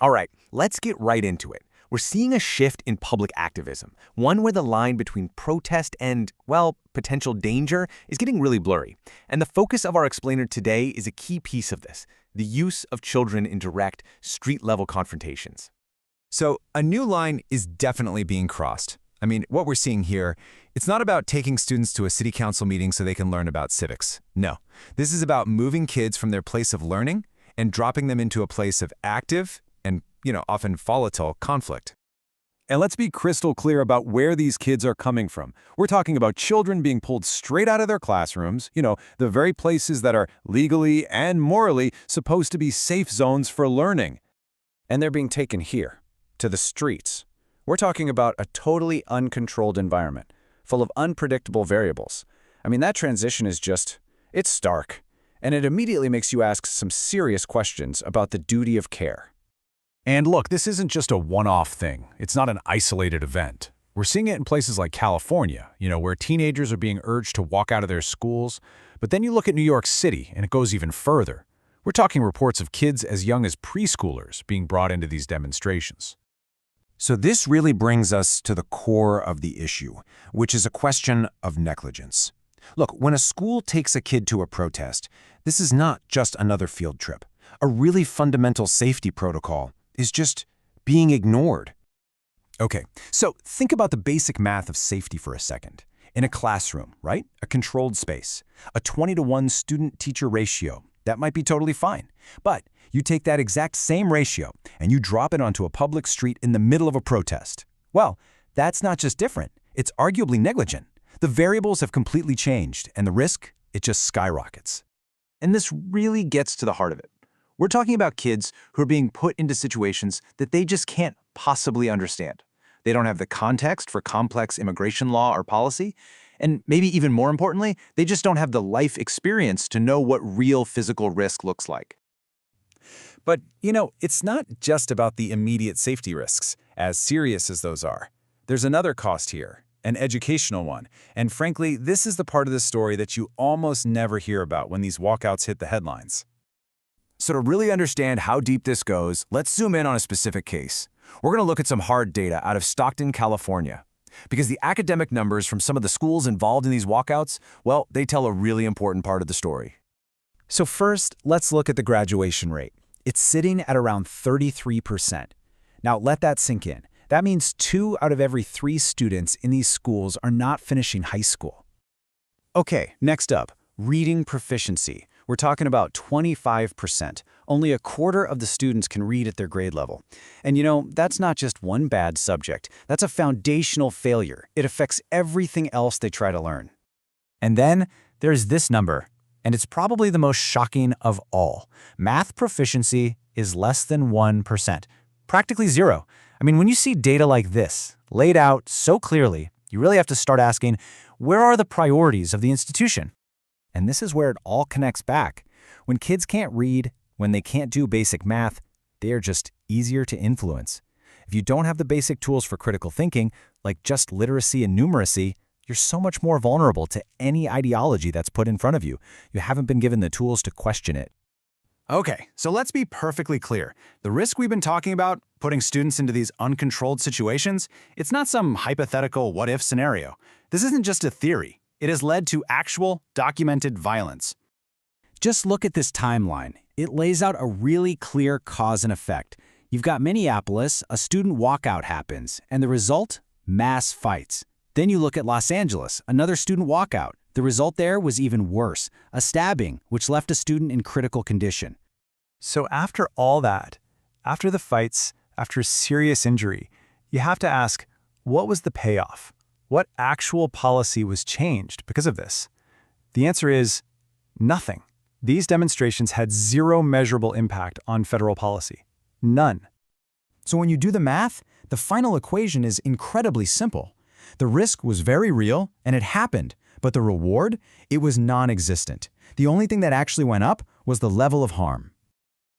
All right, let's get right into it. We're seeing a shift in public activism, one where the line between protest and, well, potential danger is getting really blurry. And the focus of our explainer today is a key piece of this, the use of children in direct, street-level confrontations. So a new line is definitely being crossed. I mean, what we're seeing here, it's not about taking students to a city council meeting so they can learn about civics. No, this is about moving kids from their place of learning and dropping them into a place of active and, often volatile conflict. And let's be crystal clear about where these kids are coming from. We're talking about children being pulled straight out of their classrooms, the very places that are legally and morally supposed to be safe zones for learning. And they're being taken here, to the streets. We're talking about a totally uncontrolled environment, full of unpredictable variables. I mean, that transition is it's stark. And it immediately makes you ask some serious questions about the duty of care. And look, this isn't just a one-off thing. It's not an isolated event. We're seeing it in places like California, where teenagers are being urged to walk out of their schools. But then you look at New York City, and it goes even further. We're talking reports of kids as young as preschoolers being brought into these demonstrations. So this really brings us to the core of the issue, which is a question of negligence. Look, when a school takes a kid to a protest, this is not just another field trip. A really fundamental safety protocol is just being ignored. Okay, so think about the basic math of safety for a second. In a classroom, right? A controlled space, a 20-to-1 student-teacher ratio, that might be totally fine. But you take that exact same ratio and you drop it onto a public street in the middle of a protest. Well, that's not just different, it's arguably negligent. The variables have completely changed, and the risk, it just skyrockets. And this really gets to the heart of it. We're talking about kids who are being put into situations that they just can't possibly understand. They don't have the context for complex immigration law or policy, and maybe even more importantly, they just don't have the life experience to know what real physical risk looks like. But, it's not just about the immediate safety risks, as serious as those are. There's another cost here, an educational one. And frankly, this is the part of the story that you almost never hear about when these walkouts hit the headlines. So to really understand how deep this goes, let's zoom in on a specific case. We're going to look at some hard data out of Stockton, California. Because the academic numbers from some of the schools involved in these walkouts, well, they tell a really important part of the story. So first, let's look at the graduation rate. It's sitting at around 33%. Now, let that sink in. That means 2 out of every 3 students in these schools are not finishing high school. Okay, next up, reading proficiency. We're talking about 25%. Only a quarter of the students can read at their grade level. And that's not just one bad subject. That's a foundational failure. It affects everything else they try to learn. And then there's this number, and it's probably the most shocking of all. Math proficiency is less than 1%. Practically zero. I mean, when you see data like this, laid out so clearly, you really have to start asking, where are the priorities of the institution? And this is where it all connects back. When kids can't read, when they can't do basic math, they are just easier to influence. If you don't have the basic tools for critical thinking, like just literacy and numeracy, you're so much more vulnerable to any ideology that's put in front of you. You haven't been given the tools to question it. Okay, so let's be perfectly clear. The risk we've been talking about, putting students into these uncontrolled situations, it's not some hypothetical what-if scenario. This isn't just a theory. It has led to actual, documented violence. Just look at this timeline. It lays out a really clear cause and effect. You've got Minneapolis, a student walkout happens, and the result? Mass fights. Then you look at Los Angeles, another student walkout. The result there was even worse, a stabbing, which left a student in critical condition. So after all that, after the fights, after serious injury, you have to ask, what was the payoff? What actual policy was changed because of this? The answer is nothing. These demonstrations had zero measurable impact on federal policy. None. So when you do the math, the final equation is incredibly simple. The risk was very real, and it happened, but the reward, it was non-existent. The only thing that actually went up was the level of harm.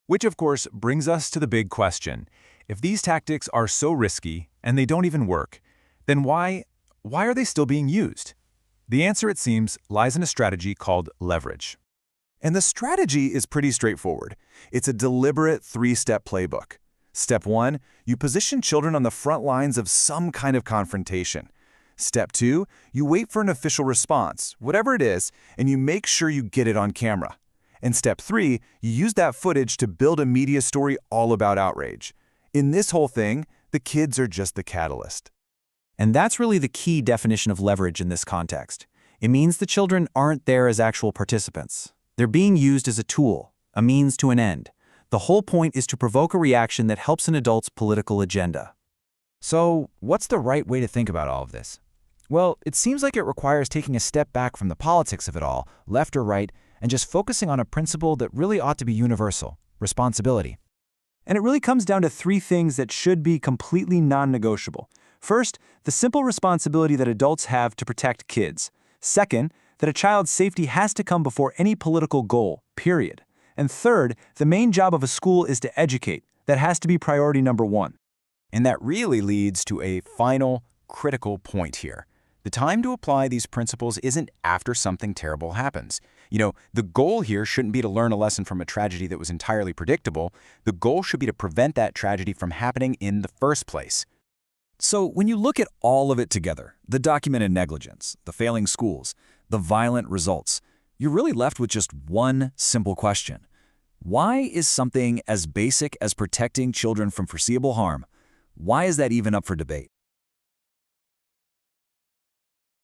Which, of course, brings us to the big question. If these tactics are so risky, and they don't even work, then why are they still being used? The answer, it seems, lies in a strategy called leverage. And the strategy is pretty straightforward. It's a deliberate 3-step playbook. Step 1, you position children on the front lines of some kind of confrontation. Step 2, you wait for an official response, whatever it is, and you make sure you get it on camera. And Step 3, you use that footage to build a media story all about outrage. In this whole thing, the kids are just the catalyst. And that's really the key definition of leverage in this context. It means the children aren't there as actual participants. They're being used as a tool, a means to an end. The whole point is to provoke a reaction that helps an adult's political agenda. So, what's the right way to think about all of this? Well, it seems like it requires taking a step back from the politics of it all, left or right, and just focusing on a principle that really ought to be universal: responsibility. And it really comes down to three things that should be completely non-negotiable. First, the simple responsibility that adults have to protect kids. Second, that a child's safety has to come before any political goal, period. And third, the main job of a school is to educate. That has to be priority number one. And that really leads to a final, critical point here. The time to apply these principles isn't after something terrible happens. The goal here shouldn't be to learn a lesson from a tragedy that was entirely predictable. The goal should be to prevent that tragedy from happening in the first place. So when you look at all of it together, the documented negligence, the failing schools, the violent results, you're really left with just one simple question. Why is something as basic as protecting children from foreseeable harm, why is that even up for debate?